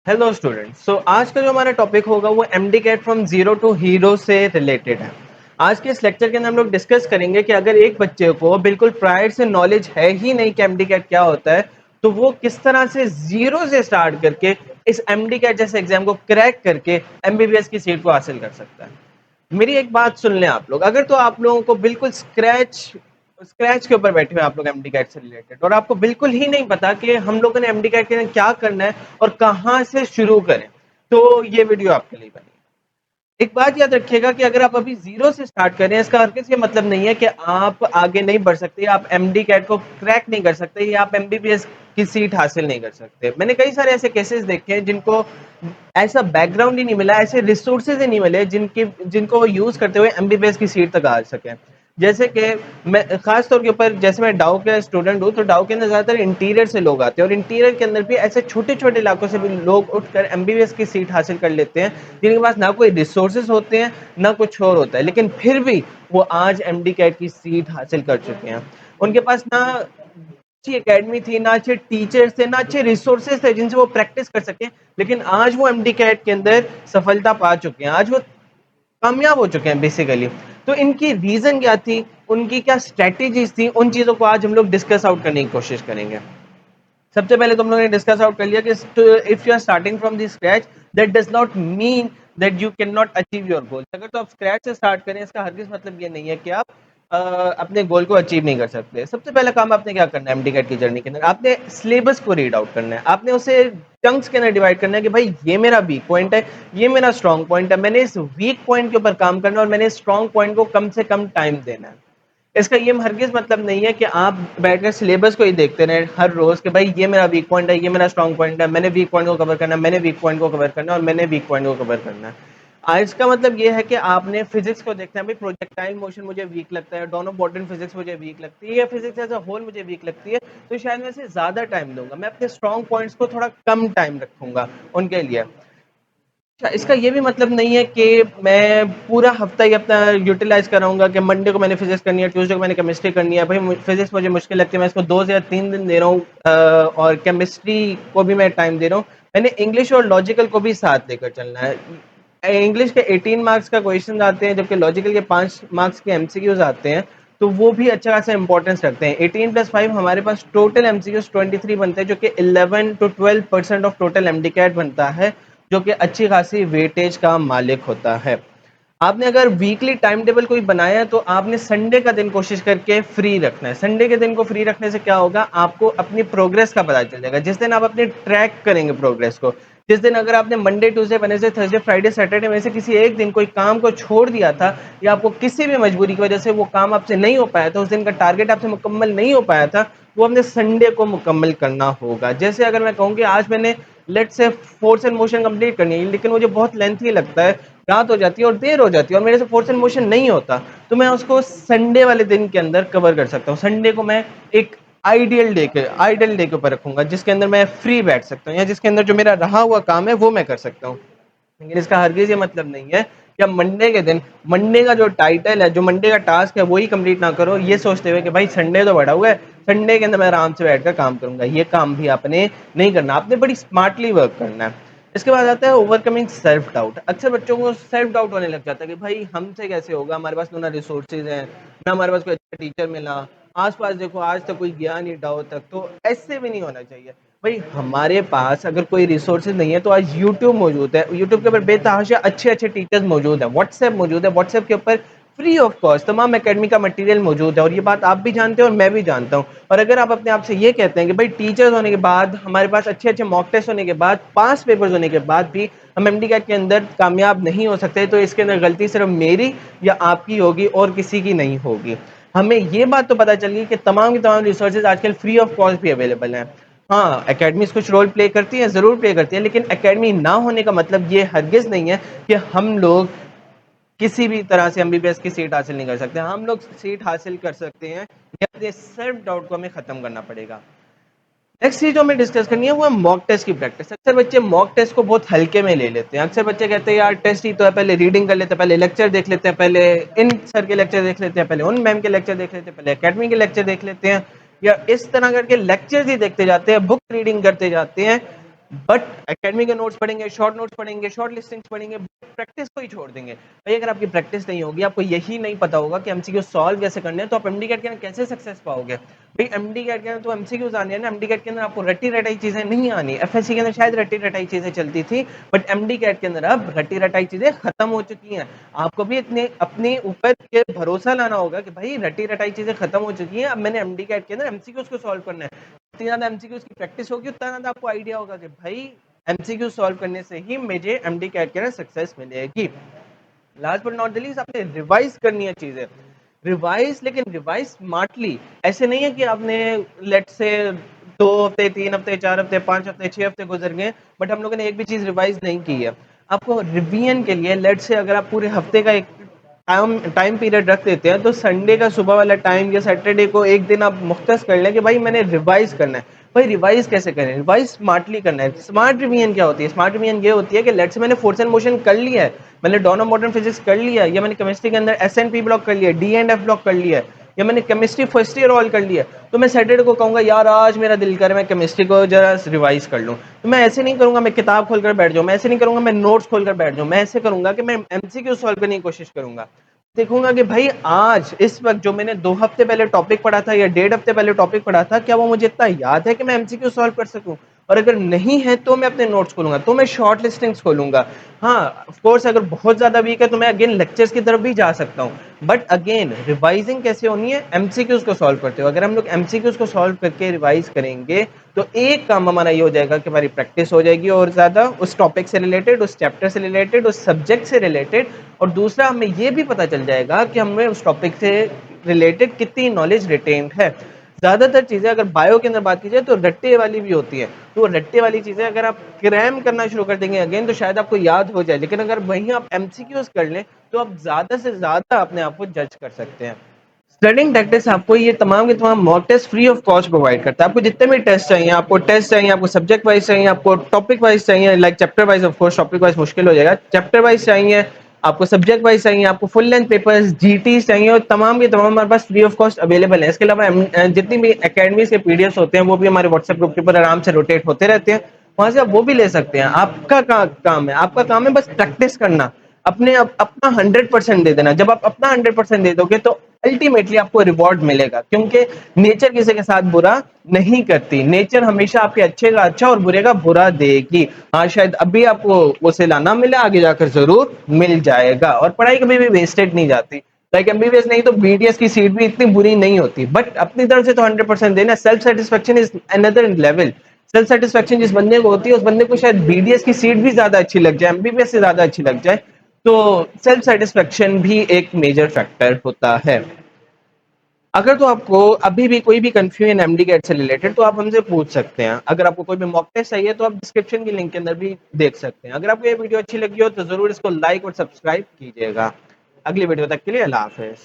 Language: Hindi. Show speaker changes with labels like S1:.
S1: Hello students. आज का जो हमारा टॉपिक होगा वो MDCAT from zero to hero से रिलेटेड है। आज के इस लेक्चर के अंदर हम लोग डिस्कस करेंगे कि अगर एक बच्चे को बिल्कुल प्रायर से नॉलेज है ही नहीं कि एमडी कैट क्या होता है, तो वो किस तरह से जीरो से स्टार्ट करके इस एमडी कैट जैसे एग्जाम को क्रैक करके एमबीबीएस की सीट को हासिल कर सकता है। मेरी एक बात सुन लें आप लोग, अगर तो आप लोगों को बिल्कुल स्क्रैच स्क्रैच के ऊपर बैठे हुए आप लोग एमडी कैट से रिलेटेड और आपको बिल्कुल ही नहीं पता कि हम लोगों ने एमडी कैट के लिए क्या करना है और कहाँ से शुरू करें, तो ये वीडियो आपके लिए बनी है। एक बात याद रखिएगा कि अगर आप अभी जीरो से स्टार्ट करें, इसका हरगिज़ ये मतलब नहीं है कि आप आगे नहीं बढ़ सकते, आप एमडी कैट को क्रैक नहीं कर सकते या आप एमबीबीएस की सीट हासिल नहीं कर सकते। मैंने कई सारे ऐसे केसेस देखे हैं जिनको ऐसा बैकग्राउंड ही नहीं मिला, ऐसे रिसोर्सेज ही नहीं मिले जिनको वो यूज करते हुए एमबीबीएस की सीट तक आ सके। जैसे कि मैं खास तौर के ऊपर, जैसे मैं डाउ के स्टूडेंट हूँ, तो डाउ के अंदर ज्यादातर इंटीरियर से लोग आते हैं और इंटीरियर के अंदर भी ऐसे छोटे छोटे इलाकों से भी लोग उठकर एमबीबीएस की सीट हासिल कर लेते हैं जिनके पास ना कोई रिसोर्सेज होते हैं ना कुछ और होता है, लेकिन फिर भी वो आज एमडी कैट की सीट हासिल कर चुके हैं। उनके पास ना अच्छी एकेडमी थी, ना अच्छे टीचर्स थे, ना अच्छे रिसोर्सेज थे जिनसे वो प्रैक्टिस कर सके, लेकिन आज वो एमडी कैट के अंदर सफलता पा चुके हैं, आज वो कामयाब हो चुके हैं बेसिकली। तो इनकी रीजन क्या थी, उनकी क्या स्ट्रेटेजीज थी, उन चीजों को आज हम लोग डिस्कस आउट करने की कोशिश करेंगे। सबसे पहले तुम लोगों ने डिस्कस आउट कर लिया कि if you are starting from the scratch, that does not mean that you can not achieve your goal. अगर तो आप स्क्रैच से स्टार्ट करें, इसका हरगिज मतलब ये नहीं है कि आप अपने गोल को अचीव नहीं कर सकते। सबसे पहला काम आपने क्या करना है एमडी कैट की जर्नी के अंदर, आपने सिलेबस को रीड आउट करना है, आपने उसे चंक्स के अंदर डिवाइड करना है कि भाई ये मेरा वीक पॉइंट है, ये मेरा स्ट्रॉन्ग पॉइंट है, मैंने इस वीक पॉइंट के ऊपर काम करना है और मैंने स्ट्रॉन्ग पॉइंट को कम से कम टाइम देना है। इसका ये हरगिज मतलब नहीं है कि आप बैठकर सिलेबस को ही देखते रहे हर रोज कि भाई ये मेरा वीक पॉइंट है, ये मेरा स्ट्रॉन्ग पॉइंट है, मैंने वीक पॉइंट को कवर करना है, मैंने वीक पॉइंट को कवर करना है और मैंने वीक पॉइंट को कवर करना है। इसका मतलब ये है कि आपने फिजिक्स को देखना है, भाई प्रोजेक्टाइल मोशन मुझे वीक लगता है, डोनो बॉटन फिजिक्स मुझे वीक लगती है, या फिजिक्स एज अ होल मुझे वीक लगती है, तो शायद मैं इसे ज्यादा टाइम दूंगा, मैं अपने स्ट्रॉन्ग पॉइंट्स को थोड़ा कम टाइम रखूंगा उनके लिए। अच्छा, इसका ये भी मतलब नहीं है कि मैं पूरा हफ्ता ही अपना यूटिलाइज कराऊंगा कि मंडे को मैंने फिजिक्स करनी है, ट्यूसडे को मैंने केमिस्ट्री करनी है, भाई फिजिक्स मुझे मुश्किल लगती है, मैं इसको 2 या 3 दिन दे रहा हूँ और केमिस्ट्री को भी मैं टाइम दे रहा हूँ। मैंने इंग्लिश और लॉजिकल को भी साथ लेकर चलना है। इंग्लिश के 18 मार्क्स का क्वेश्चन आते हैं, जबकि लॉजिकल के 5 मार्क्स के एमसीक्यूज आते हैं, तो वो भी अच्छा खासा इंपॉर्टेंस रखते हैं। 18+5 हमारे पास टोटल एमसीक्यूज 23 बनते हैं, जो कि 11 to 12% ऑफ टोटल एमडीकैट बनता है, जो कि अच्छी खासी वेटेज का मालिक होता है। आपने अगर वीकली टाइम टेबल कोई बनाया है, तो आपने संडे का दिन कोशिश करके फ्री रखना है। संडे के दिन को फ्री रखने से क्या होगा, आपको अपनी प्रोग्रेस का पता चल जाएगा। जिस दिन आप अपने ट्रैक करेंगे प्रोग्रेस को, जिस दिन अगर आपने Monday Tuesday Wednesday Thursday Friday Saturday में से किसी एक दिन कोई काम को छोड़ दिया था, या आपको किसी भी मजबूरी की वजह से वो काम आपसे नहीं हो पाया था, उस दिन का टारगेट आपसे मुकम्मल नहीं हो पाया था, वो अपने संडे को मुकम्मल करना होगा। जैसे अगर मैं कहूँ कि आज मैंने लेट से फोर्स एंड मोशन कंप्लीट करनी है, लेकिन मुझे बहुत लेंथी लगता है, रात हो जाती है और देर हो जाती है और मेरे से फोर्स एंड मोशन नहीं होता, तो मैं उसको संडे वाले दिन के अंदर कवर कर सकता हूँ। संडे को मैं एक आइडियल डे के ऊपर रखूंगा, जिसके अंदर मैं फ्री बैठ सकता हूँ या जिसके अंदर जो मेरा रहा हुआ काम है वो मैं कर सकता हूँ। लेकिन इसका हरगिज ये मतलब नहीं है कि आप मंडे के दिन मंडे का जो टाइटल है, जो मंडे का टास्क है, वही कंप्लीट ना करो, ये सोचते हुए कि भाई संडे तो बढ़ा हुआ है, संडे के अंदर मैं आराम से बैठकर काम करूंगा। ये काम भी आपने नहीं करना, आपने बड़ी स्मार्टली वर्क करना है। इसके बाद आता है ओवरकमिंग सेल्फ डाउट। अक्सर बच्चों को सेल्फ डाउट होने लग जाता है कि भाई हमसे कैसे होगा, हमारे पास तो ना रिसोर्सेज हैं, ना हमारे पास कोई अच्छा टीचर मिला, आसपास देखो आज तक कोई गया नहीं डाउ तक। तो ऐसे भी नहीं होना चाहिए। भाई हमारे पास अगर कोई रिसोर्सेज नहीं है, तो आज यूट्यूब मौजूद है, यूट्यूब के ऊपर बेतहाशा अच्छे अच्छे टीचर्स मौजूद है, व्हाट्सएप मौजूद है, व्हाट्सएप के ऊपर फ्री ऑफ कॉस्ट तमाम एकेडमी का मटेरियल मौजूद है, और ये बात आप भी जानते हो और मैं भी जानता हूँ। और अगर आप अपने आप से ये कहते हैं कि भाई टीचर्स होने के बाद, हमारे पास अच्छे अच्छे मॉक टेस्ट होने के बाद, पास पेपर्स होने के बाद भी हम एमडी कैट के अंदर कामयाब नहीं हो सकते, तो इसके अंदर गलती सिर्फ मेरी या आपकी होगी और किसी की नहीं होगी। हमें ये बात तो पता चल गई कि तमाम की तमाम रिसोर्सेज आजकल फ्री ऑफ कॉस्ट भी अवेलेबल हैं। हाँ, एकेडमीज कुछ रोल प्ले करती है, जरूर प्ले करती है, लेकिन एकेडमी ना होने का मतलब ये हरगिज नहीं है कि हम लोग किसी भी तरह से एमबीबीएस की सीट हासिल नहीं कर सकते। हम लोग सीट हासिल कर सकते हैं, ये अपने सेल्फ डाउट को हमें खत्म करना पड़ेगा। नेक्स्ट चीज जो हमें डिस्कस करनी है वो है मॉक टेस्ट की प्रैक्टिस। अक्सर बच्चे मॉक टेस्ट को बहुत हल्के में ले लेते हैं। अक्सर बच्चे कहते हैं यार टेस्ट ही तो है, पहले रीडिंग कर लेते हैं, पहले लेक्चर देख लेते हैं, पहले इन सर के लेक्चर देख लेते हैं, पहले उन मैम के लेक्चर देख लेते हैं, पहले एकेडमी के लेक्चर देख लेते हैं, या इस तरह करके लेक्चर ही देखते जाते हैं, बुक रीडिंग करते जाते हैं। बट एकेडमी के नोट्स पढ़ेंगे, शॉर्ट नोट्स पढ़ेंगे, शॉर्ट लिस्टिंग्स पढ़ेंगे, प्रैक्टिस को ही छोड़ देंगे। भाई अगर आपकी प्रैक्टिस नहीं होगी, आपको यही नहीं पता होगा कि एमसीक्यू सॉल्व कैसे करने हैं, तो आप एमडी कैट के अंदर कैसे सक्सेस पाओगे? भाई एमडी कैट के अंदर तो एमसीक्यूज आने हैं ना, एमडी कैट के अंदर आपको रटी रटाई चीजें नहीं आनी। एफएससी के अंदर शायद रटी रटाई चीजें चलती थी, बट एमडी कैट के अंदर अब रटी रटाई चीजें खत्म हो चुकी हैं। आपको भी इतने अपने ऊपर के भरोसा लाना होगा कि भाई रटी रटाई चीजें खत्म हो चुकी हैं, अब मैंने एमडी कैट के अंदर एमसीक्यूज को सॉल्व करना है। जितनी ज्यादा एमसीक्यूज की प्रैक्टिस होगी, उतना ज्यादा आपको आइडिया होगा कि भाई एमसीक्यू सॉल्व करने से ही मुझे एमडी कैट के अंदर सक्सेस मिलेगी। Last but not the least, आपने रिवाइज करनी है चीजें, रिवाइज, लेकिन रिवाइज स्मार्टली। ऐसे नहीं है कि आपने लेट से 2 हफ्ते, 3 हफ्ते, 4 हफ्ते, 5 हफ्ते, 6 हफ्ते गुजर गए, बट हम लोगों ने एक भी चीज रिवाइज नहीं की है। आपको रिवीजन के लिए लेट से अगर आप पूरे हफ्ते का एक टाइम पीरियड रख देते हैं, तो संडे का सुबह वाला टाइम या सैटरडे को एक दिन आप मुख्तस कर लें कि भाई मैंने रिवाइज करना है। भाई रिवाइज कैसे करें? रिवाइज स्मार्टली करना है। स्मार्ट रिवीजन क्या होती है? स्मार्ट रिवीजन ये होती है कि लेट से मैंने फोर्स एंड मोशन कर लिया है, मैंने डॉन ऑफ मॉडर्न फिजिक्स कर लिया है, या मैंने केमिस्ट्री के अंदर एस एंड पी ब्लॉक कर लिया है, डी एंड एफ ब्लॉक कर लिया है, या मैंने केमिस्ट्री फर्स्ट ईयर ऑल कर लिया है, तो मैं सैटरडे को कहूंगा यार आज मेरा दिल करे मैं केमिस्ट्री को जरा रिवाइज कर लूं। तो मैं ऐसे नहीं करूंगा मैं किताब खोलकर बैठ जाऊं, मैं ऐसे नहीं करूंगा मैं नोट्स खोलकर बैठ जाऊं, मैं ऐसे करूंगा कि मैं एमसीक्यू सॉल्व करने की कोशिश करूंगा। देखूंगा कि भाई आज इस वक्त जो मैंने 2 हफ्ते पहले टॉपिक पढ़ा था या 1.5 हफ्ते पहले टॉपिक पढ़ा था, क्या वो मुझे इतना याद है कि मैं एमसीक्यू सॉल्व कर सकूं? और अगर नहीं है तो मैं अपने नोट्स खोलूंगा, तो मैं शॉर्ट लिस्टिंग्स खोलूंगा। हाँ ऑफ कोर्स अगर बहुत ज्यादा वीक है तो मैं अगेन लेक्चर्स की तरफ भी जा सकता हूँ, बट अगेन रिवाइजिंग कैसे होनी है? एमसीक्यूज को सॉल्व करते हो। अगर हम लोग एमसीक्यूज को सॉल्व करके रिवाइज करेंगे, तो एक काम हमारा ये हो जाएगा कि हमारी प्रैक्टिस हो जाएगी और ज्यादा उस टॉपिक से रिलेटेड, उस चैप्टर से रिलेटेड, उस सब्जेक्ट से रिलेटेड। और दूसरा हमें ये भी पता चल जाएगा कि हमें उस टॉपिक से रिलेटेड कितनी नॉलेज रिटेन्ड है। ज्यादातर चीजें अगर बायो के अंदर बात की जाए तो रट्टे वाली भी होती है, तो रट्टे वाली चीजें अगर आप क्रैम करना शुरू कर देंगे अगेन, तो शायद आपको याद हो जाए, लेकिन अगर वहीं आप एमसीक्यूज कर लें तो आप ज्यादा से ज्यादा अपने आप को जज कर सकते हैं। स्टडिंग टैक्टिक्स आपको ये तमाम के तमाम mock test free of cost provide करता है। आपको जितने भी टेस्ट चाहिए, आपको टेस्ट चाहिए, आपको सब्जेक्ट वाइज चाहिए, आपको टॉपिक वाइज चाहिए, like chapter wise, of course topic wise मुश्किल हो जाएगा, चैप्टर वाइज चाहिए, आपको सब्जेक्ट वाइज चाहिए, आपको फुल लेंथ पेपर्स जीटी चाहिए, और तमाम के तमाम हमारे पास फ्री ऑफ कॉस्ट अवेलेबल है। इसके अलावा जितनी भी एकेडमीज के पीडीएफ होते हैं वो भी हमारे व्हाट्सएप ग्रुप के ऊपर आराम से रोटेट होते रहते हैं, वहां से आप वो भी ले सकते हैं। आपका काम है, आपका काम है बस प्रैक्टिस करना, अपना 100% दे देना। जब आप अपना 100% दे दोगे तो अल्टीमेटली आपको रिवॉर्ड मिलेगा, क्योंकि नेचर किसी के साथ बुरा नहीं करती। नेचर हमेशा आपके अच्छे का अच्छा और बुरे का बुरा देगी। हाँ शायद अभी आपको उसे लाना मिले, आगे जाकर जरूर मिल जाएगा। और पढ़ाई कभी भी वेस्टेड नहीं जाती। लाइक एमबीबीएस नहीं तो बीडीएस की सीट भी इतनी बुरी नहीं होती, बट अपनी तरफ से तो 100% देना। Self satisfaction is another level. Self satisfaction जिस बंदे को होती है, उस बंदे को शायद बीडीएस की सीट भी ज्यादा अच्छी लग जाए, एमबीबीएस से ज्यादा अच्छी लग जाए। तो सेल्फ सेटिस्फेक्शन भी एक मेजर फैक्टर होता है। अगर तो आपको अभी भी कोई भी कंफ्यूजन एमडी गेट से रिलेटेड, तो आप हमसे पूछ सकते हैं। अगर आपको कोई भी मॉक टेस्ट चाहिए तो आप डिस्क्रिप्शन की लिंक के अंदर भी देख सकते हैं। अगर आपको ये वीडियो अच्छी लगी हो तो जरूर इसको लाइक और सब्सक्राइब कीजिएगा। अगली वीडियो तक के लिए अल्लाह हाफिज।